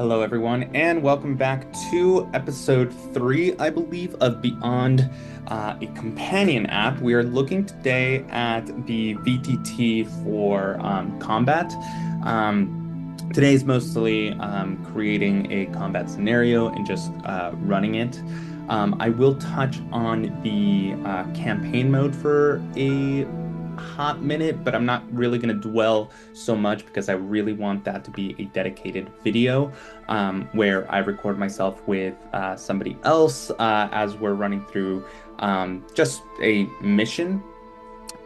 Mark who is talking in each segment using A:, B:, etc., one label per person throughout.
A: Hello, everyone, and welcome back to episode 3, I believe, of Beyond, a companion app. We are looking today at the VTT for combat. Today is mostly creating a combat scenario and just running it. I will touch on the campaign mode for a hot minute, but I'm not really going to dwell so much because I really want that to be a dedicated video where I record myself with somebody else as we're running through just a mission.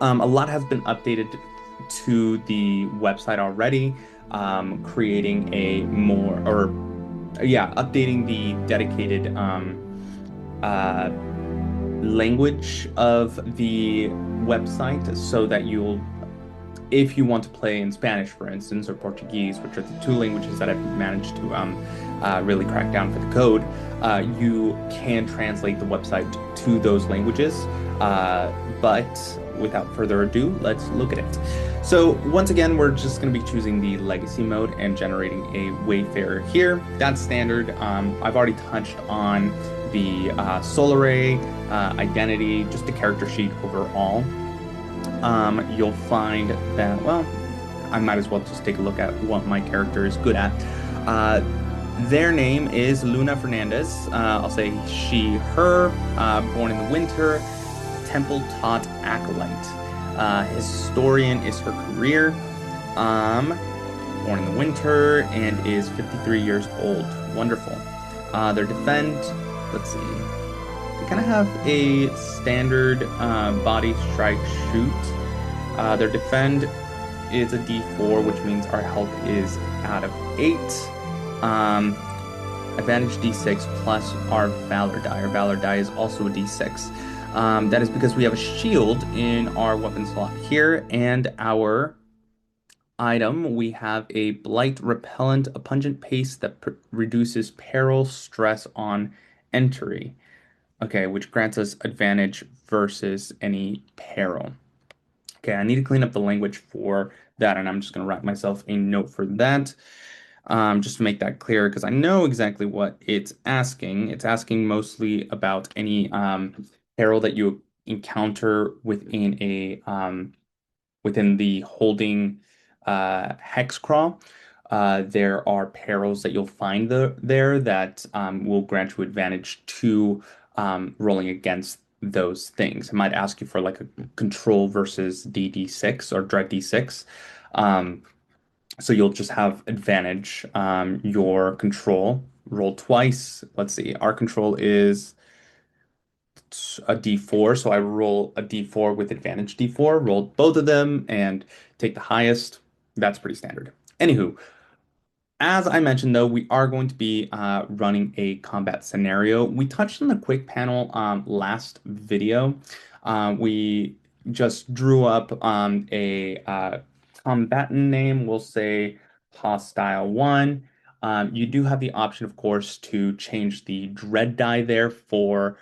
A: A lot has been updated to the website already, creating a more, or yeah, updating the dedicated uh, language of the website so that if you want to play in Spanish, for instance, or Portuguese, which are the two languages that I've managed to really crack down for the code, you can translate the website to those languages. But without further ado, let's look at it. So once again, we're just going to be choosing the legacy mode and generating a Wayfarer here. That's standard. I've already touched on the solar array, identity, just the character sheet overall. You'll find that, well, I might as well just take a look at what my character is good at. Their name is Luna Fernandez. I'll say she, her, born in the winter, temple-taught acolyte. Historian is her career, born in the winter, and is 53 years old. Wonderful. Their defend, let's see. They kind of have a standard body strike shoot. Their defend is a D4, which means our health is out of 8. Advantage D6 plus our Valor die. Our Valor die is also a D6. That is because we have a shield in our weapon slot here, and our item, we have a Blight Repellent, a pungent paste that reduces peril stress on entry. Okay, which grants us advantage versus any peril. Okay, I need to clean up the language for that, and I'm just going to write myself a note for that, just to make that clear, because I know exactly what it's asking. It's asking mostly about any peril that you encounter within the holding hex crawl. There are perils that you'll find there that will grant you advantage to rolling against those things. It might ask you for like a control versus DD6 or dread D6. So you'll just have advantage. Your control roll twice. Let's see. Our control is a D4, so I roll a D4 with advantage D4. Roll both of them and take the highest. That's pretty standard. Anywho, as I mentioned, though, we are going to be running a combat scenario. We touched on the quick panel last video. We just drew up a combatant name. We'll say Hostile 1. You do have the option, of course, to change the dread die there for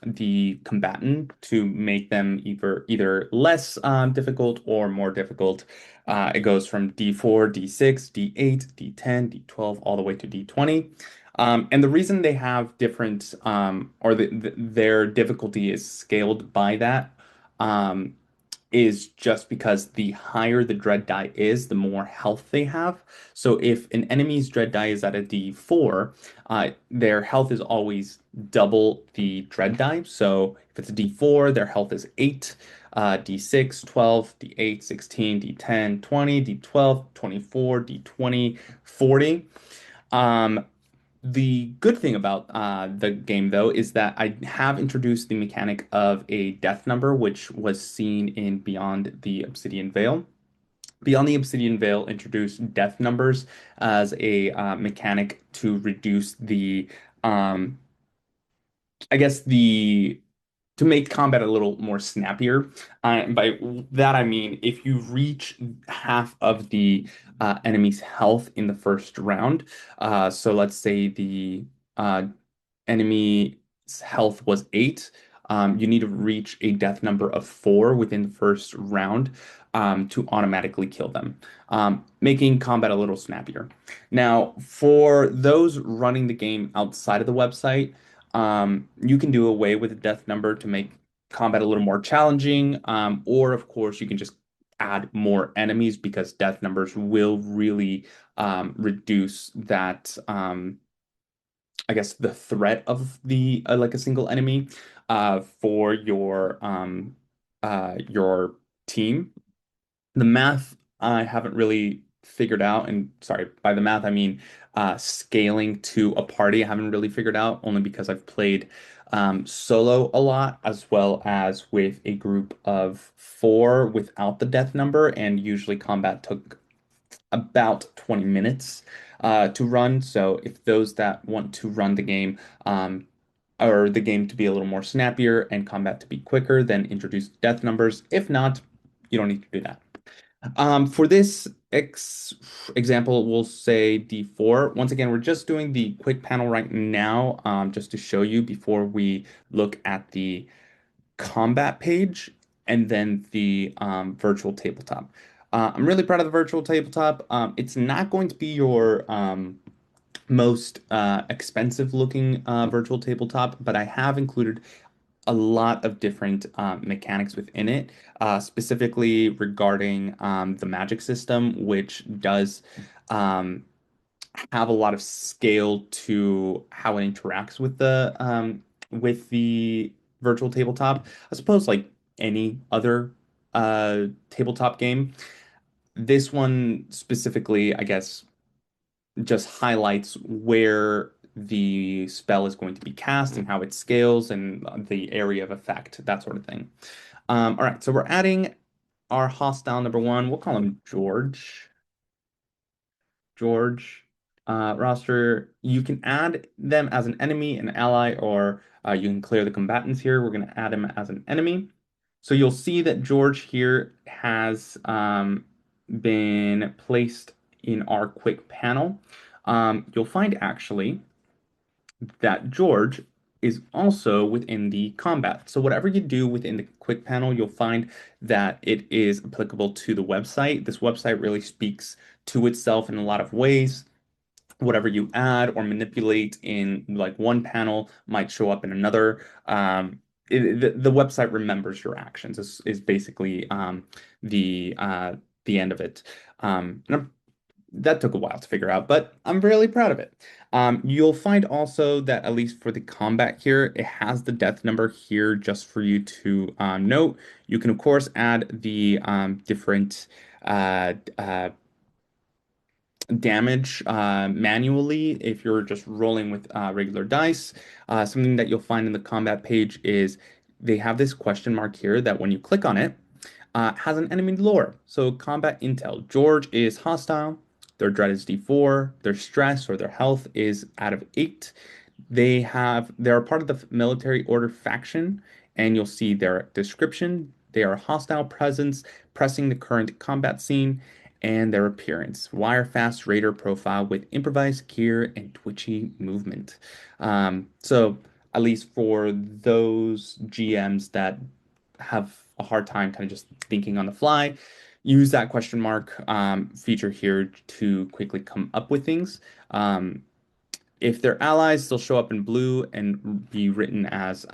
A: the combatant to make them either less difficult or more difficult. It goes from D4, D6, D8, D10, D12, all the way to D20. And the reason they have different, or their difficulty is scaled by that, is just because the higher the dread die is, the more health they have. So if an enemy's dread die is at a D4, their health is always double the dread die. So if it's a D4, their health is 8. D6, 12, D8, 16, D10, 20, D12, 24, D20, 40. The good thing about the game, though, is that I have introduced the mechanic of a death number, which was seen in Beyond the Obsidian Veil. Beyond the Obsidian Veil introduced death numbers as a mechanic to reduce um, I guess to make combat a little more snappier. By that I mean if you reach half of the enemy's health in the first round. So let's say the enemy's health was 8. you need to reach a death number of 4 within the first round to automatically kill them, making combat a little snappier. Now, for those running the game outside of the website, you can do away with the death number to make combat a little more challenging, or of course, you can just add more enemies because death numbers will really reduce that. I guess the threat of the like a single enemy for your team. The math I haven't really figured out, and sorry, by the math I mean scaling to a party I haven't really figured out, only because I've played solo a lot as well as with a group of 4 without the death number, and usually combat took about 20 minutes to run. So if those that want to run the game or the game to be a little more snappier and combat to be quicker, then introduce death numbers. If not, you don't need to do that. For this example, we'll say D4. Once again, we're just doing the quick panel right now, just to show you before we look at the combat page and then the virtual tabletop. I'm really proud of the virtual tabletop. It's not going to be your most expensive looking virtual tabletop, but I have included a lot of different mechanics within it, specifically regarding the magic system, which does um, have a lot of scale to how it interacts with the virtual tabletop. I suppose like any other tabletop game. This one specifically, I guess, just highlights where the spell is going to be cast and how it scales and the area of effect, that sort of thing. All right, so we're adding our hostile number 1. We'll call him George. George roster. You can add them as an enemy, an ally, or you can clear the combatants here. We're going to add him as an enemy. So you'll see that George here has been placed in our quick panel. You'll find actually that George is also within the combat. So whatever you do within the quick panel, you'll find that it is applicable to the website. This website really speaks to itself in a lot of ways. Whatever you add or manipulate in like one panel might show up in another. The website remembers your actions is basically the end of it. That took a while to figure out, but I'm really proud of it. You'll find also that at least for the combat here, it has the death number here just for you to note. You can of course add the different damage manually if you're just rolling with regular dice. Something that you'll find in the combat page is they have this question mark here that when you click on it, has an enemy lore. So combat intel. George is hostile. Their dread is D4. Their stress or their health is out of 8. They're part of the military order faction, and you'll see their description. They are a hostile presence pressing the current combat scene, and their appearance. Wire fast raider profile with improvised gear and twitchy movement. So at least for those GMs that have a hard time kind of just thinking on the fly, use that question mark feature here to quickly come up with things. If they're allies, they'll show up in blue and be written as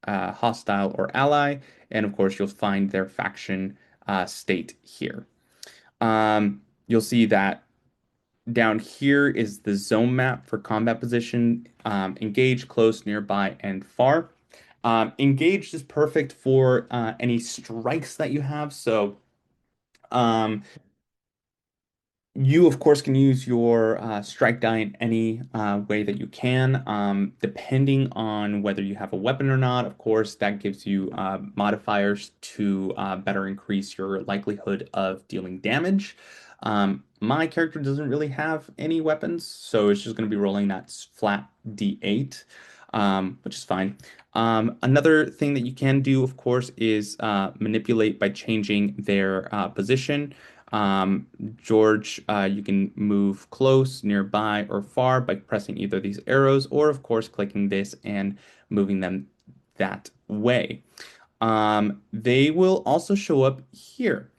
A: hostile or ally. And of course, you'll find their faction state here. You'll see that down here is the zone map for combat position, engaged, close, nearby, and far. Engaged is perfect for any strikes that you have. So um, you, of course, can use your strike die in any way that you can, depending on whether you have a weapon or not. Of course, that gives you modifiers to better increase your likelihood of dealing damage. My character doesn't really have any weapons, so it's just going to be rolling that flat D8, which is fine. Another thing that you can do, of course, is manipulate by changing their position. George, you can move close, nearby, or far by pressing either of these arrows, or of course clicking this and moving them that way. They will also show up here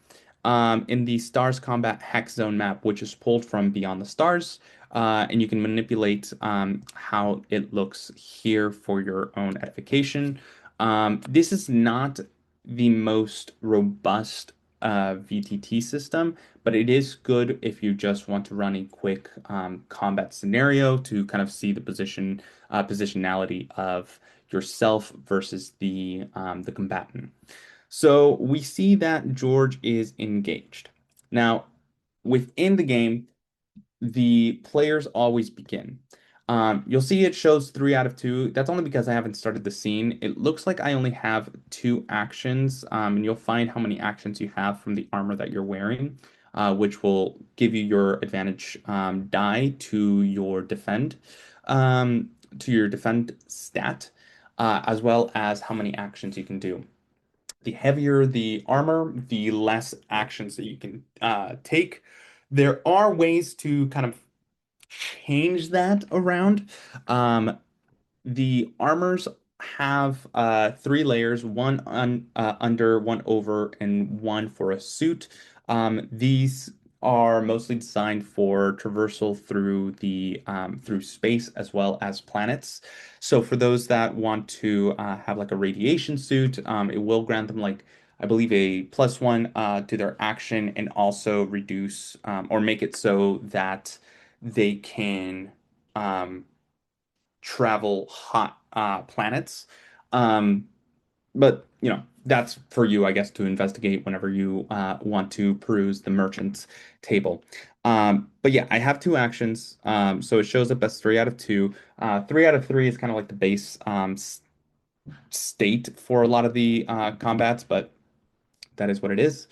A: in the Stars Combat Hex Zone map, which is pulled from Beyond the Stars. And you can manipulate how it looks here for your own edification. This is not the most robust VTT system, but it is good if you just want to run a quick combat scenario to kind of see the positionality of yourself versus the combatant. So we see that George is engaged. Now, within the game, the players always begin. You'll see it shows 3 out of 2. That's only because I haven't started the scene. It looks like I only have 2 actions, and you'll find how many actions you have from the armor that you're wearing, which will give you your advantage die to your defend stat, as well as how many actions you can do. The heavier the armor, the less actions that you can take. There are ways to kind of change that around. The armors have 3 layers, under, one over, and one for a suit. These are mostly designed for traversal through space as well as planets. So for those that want to have like a radiation suit, it will grant them like I believe a +1 to their action and also reduce or make it so that they can um, travel hot planets. Um, but that's for you, I guess, to investigate whenever you want to peruse the merchant's table. But yeah, I have 2 actions, so it shows up as 3 out of 2. 3 out of 3 is kind of like the base state for a lot of the combats, but that is what it is.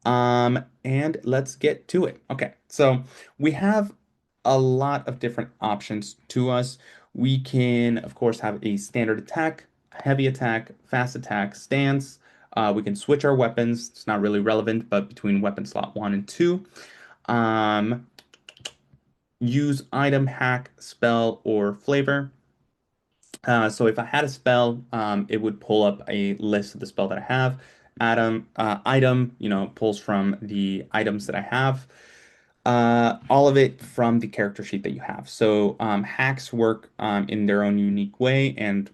A: And let's get to it. Okay, so we have a lot of different options to us. We can, of course, have a standard attack, heavy attack, fast attack, stance. We can switch our weapons. It's not really relevant, but between weapon slot 1 and 2. Um, Use item, hack, spell, or flavor. So if I had a spell, it would pull up a list of the spell that I have. Item, pulls from the items that I have. All of it from the character sheet that you have. So hacks work in their own unique way, and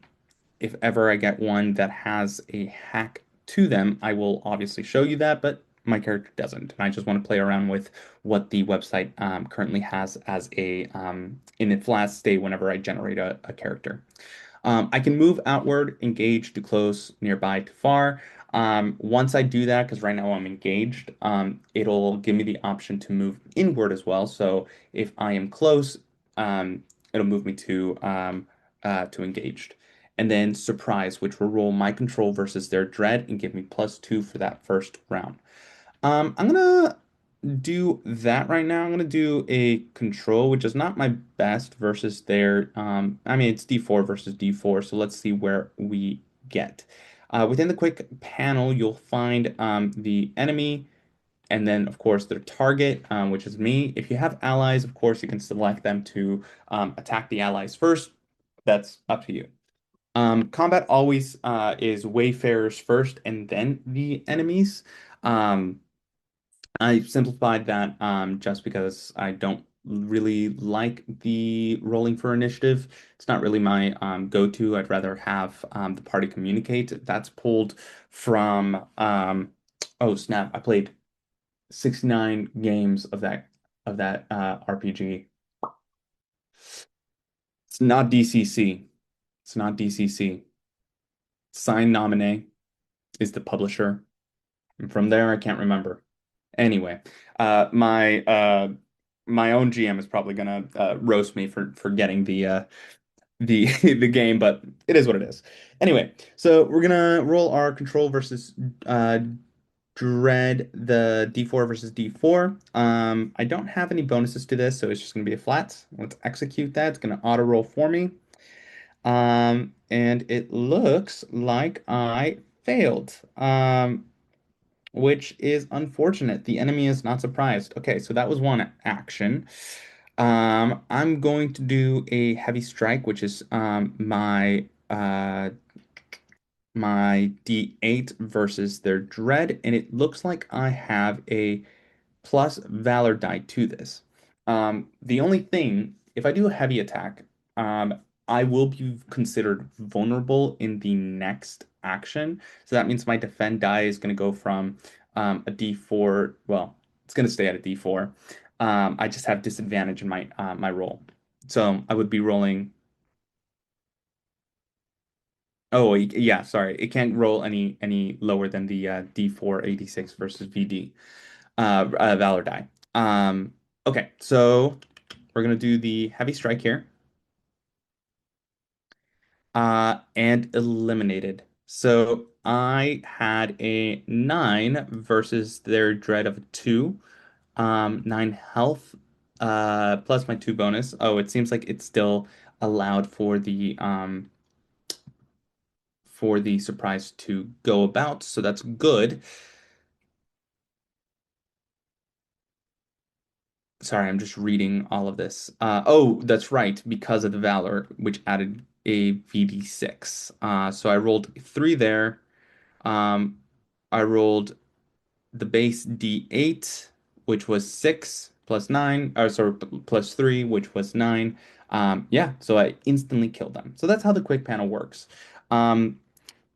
A: if ever I get one that has a hack to them, I will obviously show you that, but my character doesn't. And I just want to play around with what the website currently has as in its last state whenever I generate a character. I can move outward, engage, to close, nearby, to far. Once I do that, because right now I'm engaged, it'll give me the option to move inward as well. So if I am close, it'll move me to engaged. And then surprise, which will roll my control versus their dread and give me +2 for that first round. I'm gonna do that right now. I'm gonna do a control, which is not my best versus their. I mean, it's D4 versus D4, so let's see where we get. Within the quick panel, you'll find the enemy, and then of course their target, which is me. If you have allies, of course you can select them to attack the allies first. That's up to you. Combat always is wayfarers first, and then the enemies. Um, I simplified that just because I don't really like the rolling for initiative. It's not really my go-to. I'd rather have the party communicate. That's pulled from oh snap! I played 69 games of that RPG. It's not DCC. It's not DCC. Sign Nominee is the publisher. And from there, I can't remember. Anyway, my own GM is probably gonna roast me for getting the the game, but it is what it is. Anyway, so we're gonna roll our control versus dread, the D4 versus D4. I don't have any bonuses to this, so it's just gonna be a flat. Let's execute that. It's gonna auto roll for me. And it looks like I failed. Which is unfortunate. The enemy is not surprised. Okay, so that was one action. I'm going to do a heavy strike, which is my my D8 versus their dread, and it looks like I have a plus Valor die to this. The only thing, if I do a heavy attack, I will be considered vulnerable in the next action. So that means my defend die is going to go from a D4. Well, it's going to stay at a D4. I just have disadvantage in my roll. So I would be rolling. Oh, yeah, sorry. It can't roll any lower than the D4 86 versus VD Valor die. Okay, so we're gonna do the heavy strike here. And eliminated. So I had a 9 versus their dread of a 2. 9 health, plus my 2 bonus. Oh, it seems like it's still allowed for the surprise to go about, so that's good. Sorry, I'm just reading all of this. Oh, that's right, because of the Valor, which added a VD6. So I rolled 3 there. Um, I rolled the base D8, which was 6 plus 9, or sorry, plus 3, which was 9. Yeah, so I instantly killed them. So that's how the quick panel works. Um,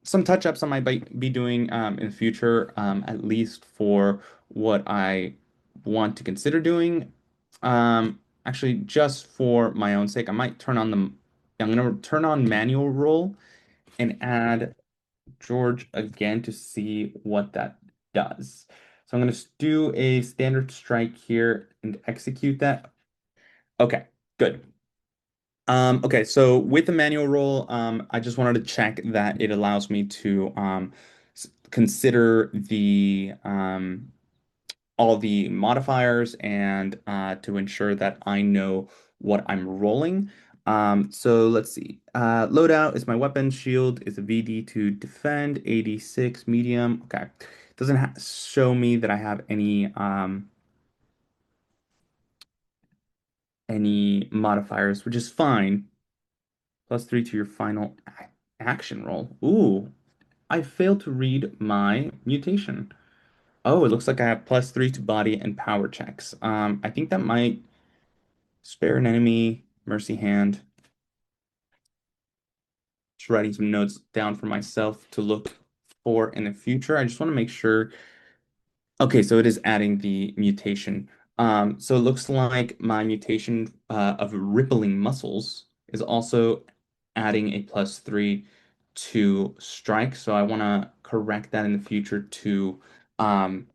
A: some touch-ups I might be doing in the future, at least for what I want to consider doing. Actually, just for my own sake, I might turn on the. I'm gonna turn on manual roll and add George again to see what that does. So I'm gonna do a standard strike here and execute that. Okay, good. Okay, so with the manual roll, I just wanted to check that it allows me to consider the all the modifiers and to ensure that I know what I'm rolling. So let's see. Loadout is my weapon. Shield is a VD to defend. 86 medium. Okay, doesn't ha show me that I have any modifiers, which is fine. Plus 3 to your final action roll. Ooh, I failed to read my mutation. Oh, it looks like I have plus 3 to body and power checks. I think that might spare an enemy, mercy hand. Just writing some notes down for myself to look for in the future. I just want to make sure. Okay, so it is adding the mutation. So it looks like my mutation of rippling muscles is also adding a plus 3 to strike. So I want to correct that in the future to um,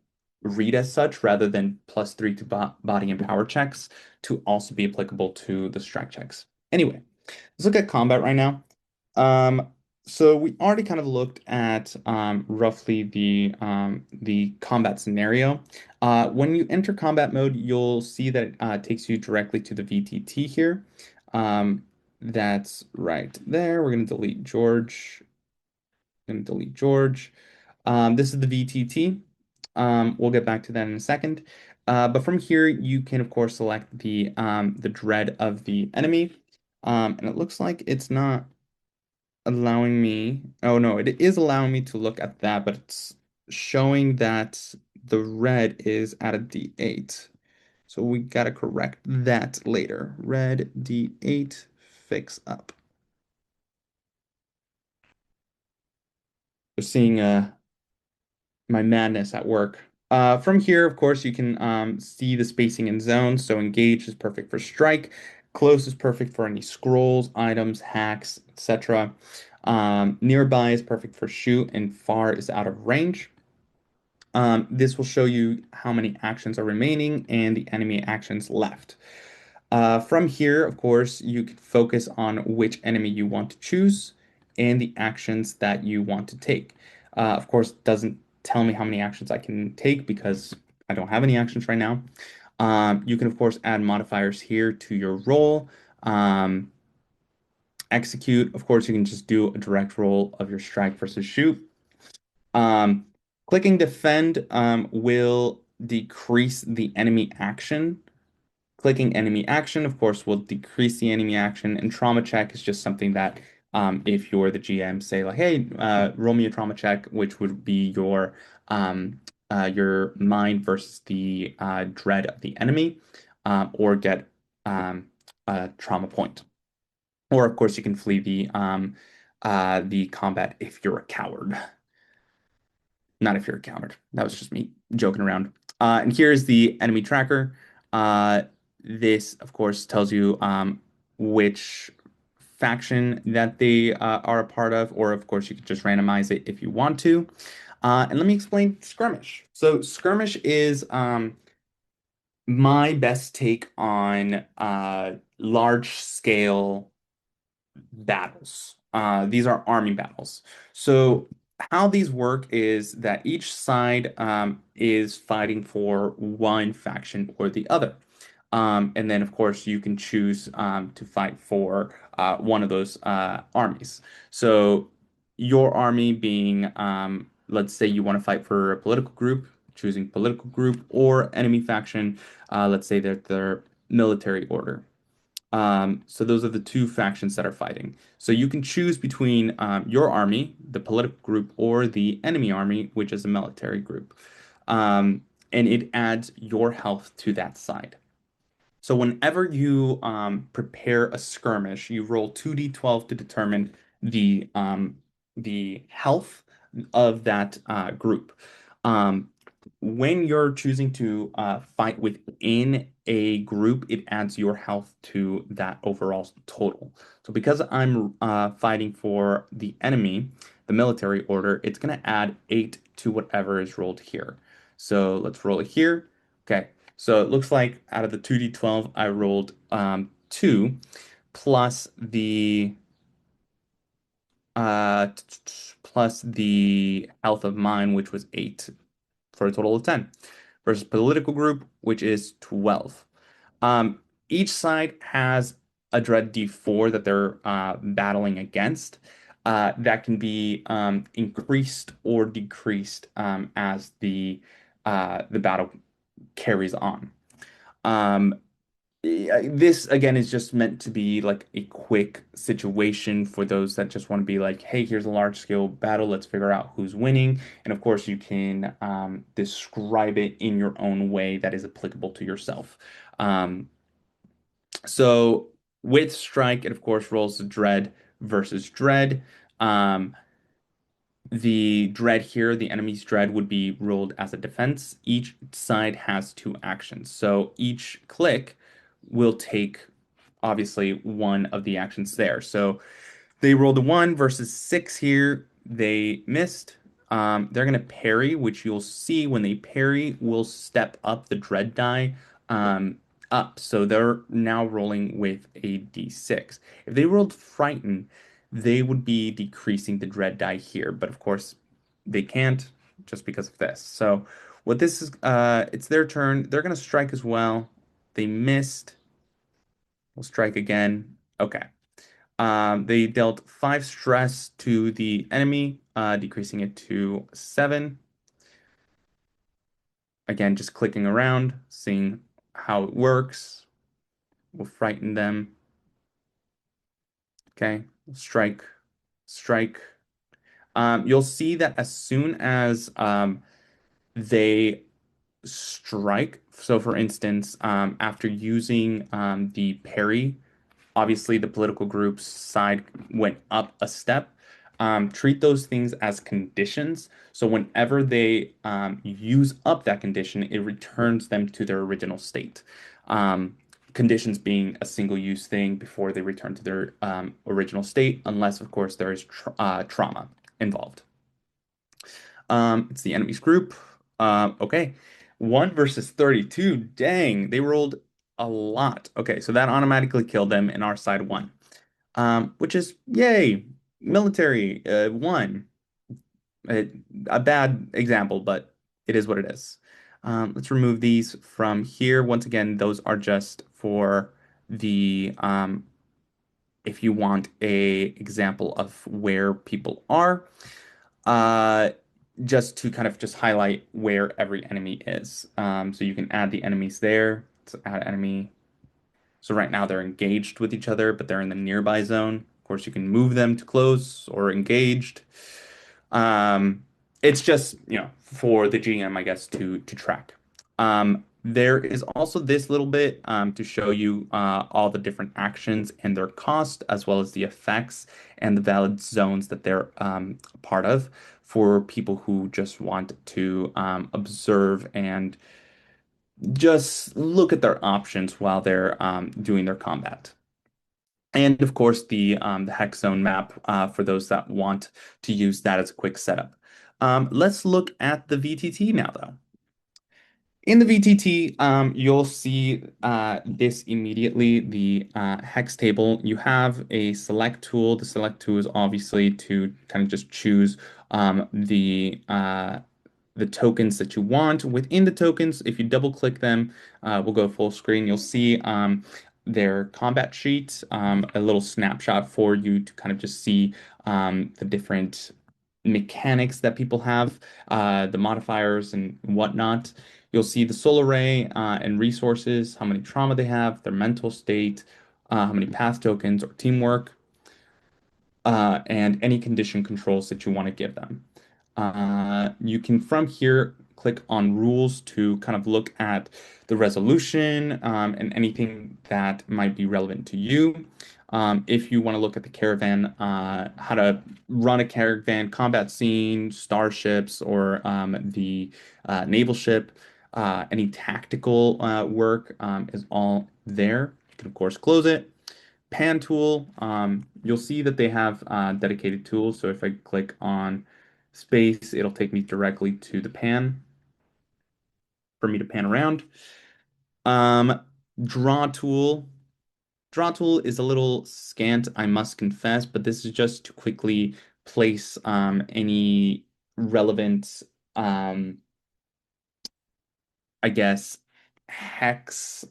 A: read as such rather than plus 3 to body and power checks to also be applicable to the strike checks. Anyway, let's look at combat right now. Um, so we already kind of looked at roughly the combat scenario. When you enter combat mode, you'll see that it takes you directly to the VTT here. That's right there. We're going to delete George. Going to delete George. This is the VTT. We'll get back to that in a second. But from here, you can of course select the dread of the enemy. And it looks like it's not allowing me. Oh no, it is allowing me to look at that, but it's showing that the red is at a D8. So we gotta correct that later. Red D8 fix up. We're seeing my madness at work. From here, of course, you can see the spacing in zones. So engage is perfect for strike, close is perfect for any scrolls, items, hacks, etc. Nearby is perfect for shoot, and far is out of range. This will show you how many actions are remaining and the enemy actions left. From here, of course, you can focus on which enemy you want to choose and the actions that you want to take. Of course, it doesn't tell me how many actions I can take because I don't have any actions right now. You can, of course, add modifiers here to your roll. Execute, of course, you can just do a direct roll of your strike versus shoot. Um, Clicking defend will decrease the enemy action. Clicking enemy action, of course, will decrease the enemy action, and trauma check is just something that If you're the GM, say like, hey, roll me a trauma check, which would be your mind versus the dread of the enemy, or get um, a trauma point. Or of course, you can flee the combat if you're a coward. Not if you're a coward. That was just me joking around. And here's the enemy tracker. Uh, this, of course, tells you which faction that they are a part of, or of course, you can just randomize it if you want to. And let me explain skirmish. So, skirmish is my best take on large scale battles. These are army battles. So how these work is that each side is fighting for one faction or the other. And then, of course, you can choose to fight for one of those armies. So your army being, let's say you want to fight for a political group, choosing political group or enemy faction, let's say that they're military order. So those are the two factions that are fighting. So you can choose between your army, the political group, or the enemy army, which is a military group. And it adds your health to that side. So whenever you prepare a skirmish, you roll 2d12 to determine the health of that group. Um, when you're choosing to fight within a group, it adds your health to that overall total. So because I'm fighting for the enemy, the military order, it's going to add 8 to whatever is rolled here. So let's roll it here. Okay. So it looks like out of the 2d12, I rolled 2 plus the health of mine, which was 8 for a total of 10, versus political group, which is 12. Um, each side has a dread D4 that they're battling against. That can be increased or decreased as the battle carries on. Um, this again is just meant to be like a quick situation for those that just want to be like, hey, here's a large scale battle. Let's figure out who's winning. And of course, you can describe it in your own way that is applicable to yourself. Um, so with strike, it of course rolls the dread versus dread. Um, the dread here, the enemy's dread, would be rolled as a defense. Each side has two actions. So each click will take obviously one of the actions there. So they rolled a 1 versus 6 here. They missed. They're going to parry, which you'll see when they parry will step up the dread die up. So they're now rolling with a d6. If they rolled frighten, they would be decreasing the dread die here. But of course, they can't just because of this. So what this is, it's their turn. They're going to strike as well. They missed. We'll strike again. Okay. They dealt 5 stress to the enemy, decreasing it to 7. Again, just clicking around, seeing how it works. We'll frighten them. Okay, strike, strike. You'll see that as soon as they strike, so for instance, after using the parry, obviously the political group's side went up a step. Treat those things as conditions. So whenever they use up that condition, it returns them to their original state. Um, Conditions being a single use thing before they return to their original state, unless, of course, there is trauma involved. It's the enemy's group. Okay. 1 versus 32. Dang, they rolled a lot. Okay, so that automatically killed them, and our side won. Which is yay. Military won. A, a bad example, but it is what it is. Let's remove these from here. Once again, those are just for the if you want a example of where people are. Uh, just to kind of just highlight where every enemy is. So you can add the enemies there. Let's add enemy. So right now they're engaged with each other, but they're in the nearby zone. Of course, you can move them to close or engaged. Um, it's just, for the GM, I guess, to track. There is also this little bit to show you all the different actions and their cost, as well as the effects and the valid zones that they're part of for people who just want to observe and just look at their options while they're doing their combat. And of course, the hex zone map for those that want to use that as a quick setup. Let's look at the VTT now, though. In the VTT, you'll see this immediately, the hex table. You have a select tool. The select tool is obviously to kind of just choose the tokens that you want. Within the tokens, if you double click them, we'll go full screen. You'll see their combat sheet, a little snapshot for you to kind of just see the different mechanics that people have, the modifiers and whatnot. You'll see the soul array and resources, how many trauma they have, their mental state, how many path tokens or teamwork, and any condition controls that you want to give them. You can from here click on rules to kind of look at the resolution and anything that might be relevant to you. If you want to look at the caravan, how to run a caravan combat scene, starships, or the naval ship, any tactical work is all there. You can, of course, close it. Pan tool, you'll see that they have dedicated tools. So if I click on space, it'll take me directly to the pan for me to pan around. Um, draw tool. Draw tool is a little scant, I must confess, but this is just to quickly place any relevant, um, I guess, hex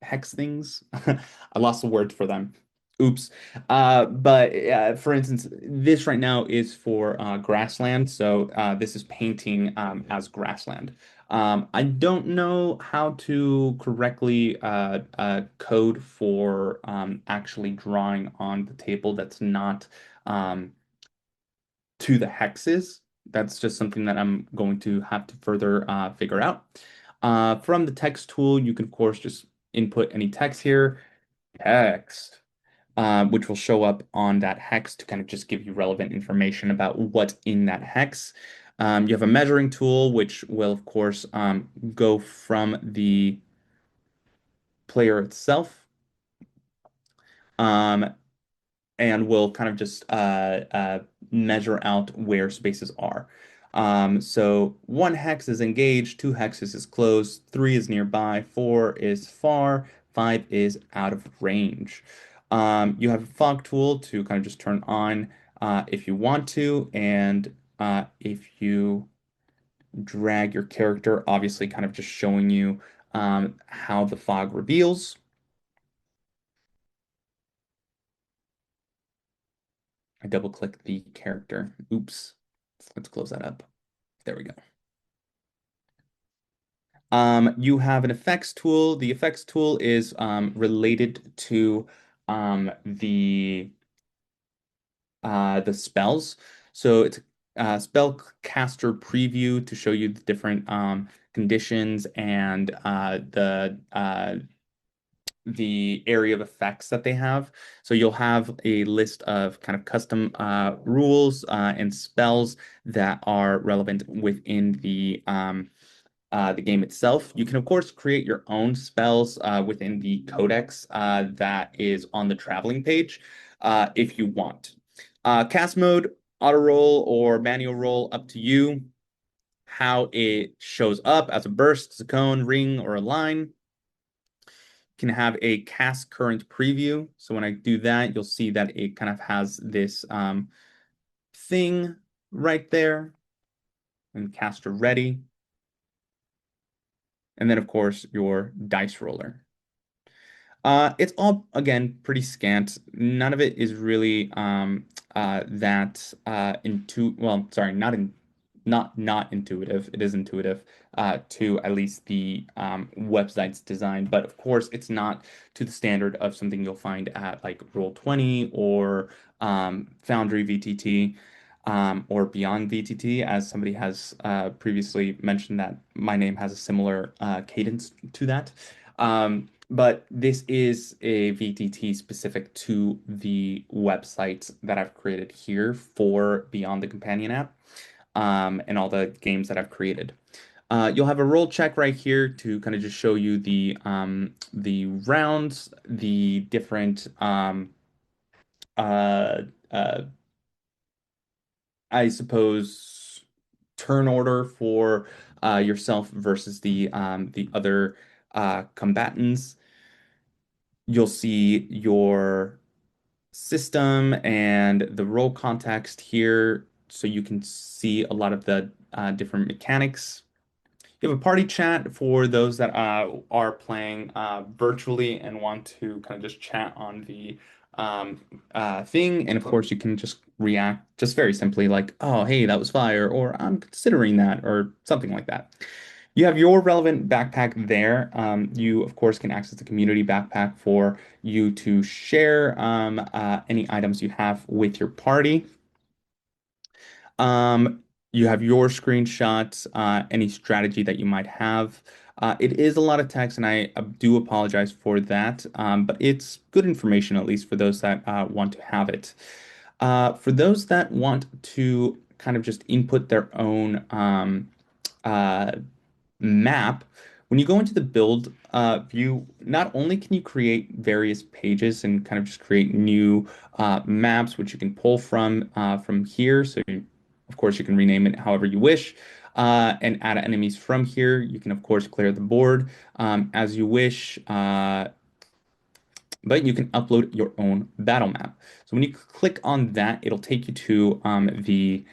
A: hex things. I lost the words for them. Oops. But for instance, this right now is for grassland. So this is painting as grassland. I don't know how to correctly code for actually drawing on the table that's not um, to the hexes. That's just something that I'm going to have to further figure out. From the text tool, you can, of course, just input any text here, text, which will show up on that hex to kind of just give you relevant information about what's in that hex. You have a measuring tool, which will, of course, go from the player itself. Um, and will kind of just measure out where spaces are. So one hex is engaged, two hexes is close, three is nearby, four is far, five is out of range. You have a fog tool to kind of just turn on if you want to, and if you drag your character, obviously kind of just showing you how the fog reveals. I double click the character. Oops. Let's close that up. There we go. You have an effects tool. The effects tool is related to the spells. So it's a spellcaster preview to show you the different conditions and the area of effects that they have. So you'll have a list of kind of custom rules and spells that are relevant within the game itself. You can, of course, create your own spells within the codex that is on the traveling page if you want. Cast mode, auto roll, or manual roll, up to you. How it shows up as a burst, as a cone, ring, or a line. Can have a cast current preview. So when I do that, you'll see that it kind of has this thing right there and caster ready. And then, of course, your dice roller. It's all, again, pretty scant. None of it is really that into, well, sorry, not in not intuitive. It is intuitive to at least the website's design, but of course it's not to the standard of something you'll find at like Roll20 or Foundry VTT or Beyond VTT, as somebody has previously mentioned that my name has a similar cadence to that. But this is a VTT specific to the website that I've created here for Beyond the Companion app and all the games that I've created. You'll have a roll check right here to kind of just show you the rounds, the different uh, uh, I suppose turn order for yourself versus the other combatants. You'll see your system and the role context here, so you can see a lot of the different mechanics. You have a party chat for those that are playing virtually and want to kind of just chat on the thing. And of course, you can just react just very simply, like, oh, hey, that was fire, or I'm considering that, or something like that. You have your relevant backpack there. You, of course, can access the community backpack for you to share any items you have with your party. You have your screenshots, any strategy that you might have. It is a lot of text, and I do apologize for that, but it's good information, at least for those that want to have it. For those that want to kind of just input their own uh, map, when you go into the build view, not only can you create various pages and kind of just create new maps, which you can pull from here. So, of course, you can rename it however you wish and add enemies from here. You can, of course, clear the board as you wish. But you can upload your own battle map. So when you click on that, it'll take you to the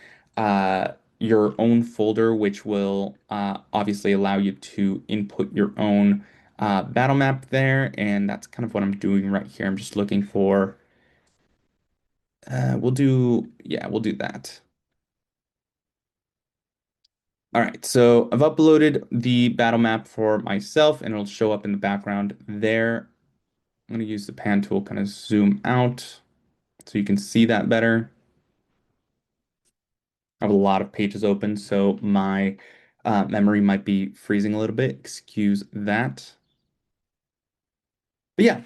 A: your own folder, which will obviously allow you to input your own battle map there. And that's kind of what I'm doing right here. I'm just looking for, we'll do that. All right, so I've uploaded the battle map for myself and it'll show up in the background there. I'm going to use the pan tool, kind of zoom out so you can see that better. I have a lot of pages open, so my memory might be freezing a little bit. Excuse that. But yeah,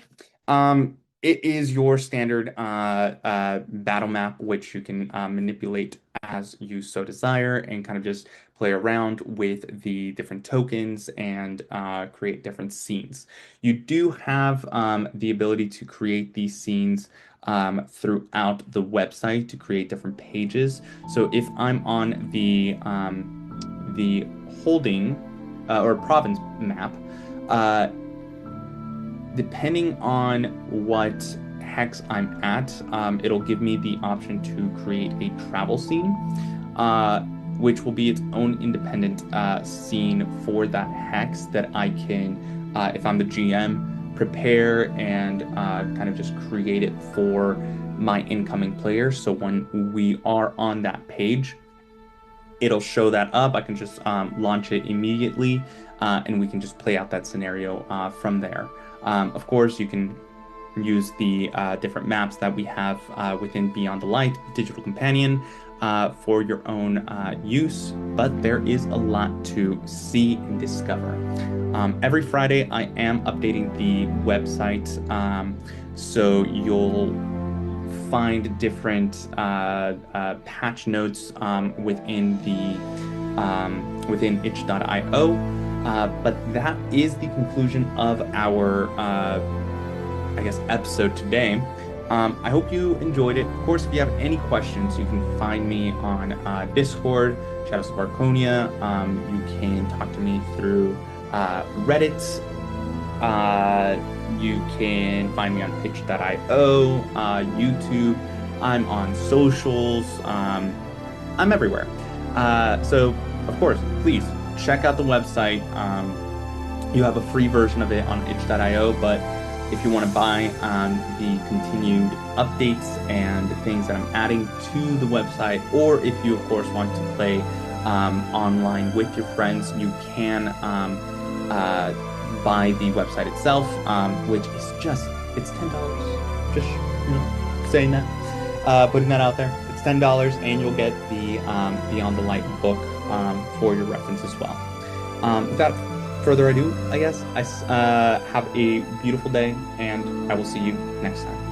A: it is your standard battle map, which you can manipulate as you so desire and kind of just play around with the different tokens and create different scenes. You do have the ability to create these scenes throughout the website to create different pages. So if I'm on the holding or province map, depending on what hex I'm at, it'll give me the option to create a travel scene, which will be its own independent scene for that hex that I can, if I'm the GM, prepare and kind of just create it for my incoming players. So when we are on that page, it'll show that up. I can just launch it immediately, and we can just play out that scenario from there. Of course, you can use the different maps that we have within Beyond the Light, Digital Companion, for your own use, but there is a lot to see and discover. Every Friday, I am updating the website, so you'll find different patch notes within within itch.io. But that is the conclusion of our, I guess, episode today. I hope you enjoyed it. Of course, if you have any questions, you can find me on Discord, Shadows of Arconia. You can talk to me through Reddit. You can find me on itch.io, YouTube. I'm on socials. I'm everywhere. So, of course, please check out the website. You have a free version of it on itch.io, but if you want to buy the continued updates and things that I'm adding to the website, or if you, of course, want to play online with your friends, you can buy the website itself, which is it's $10. Just, saying that, putting that out there. It's $10, and you'll get the Beyond the Light book for your reference as well. Without further ado, I guess, have a beautiful day, and I will see you next time.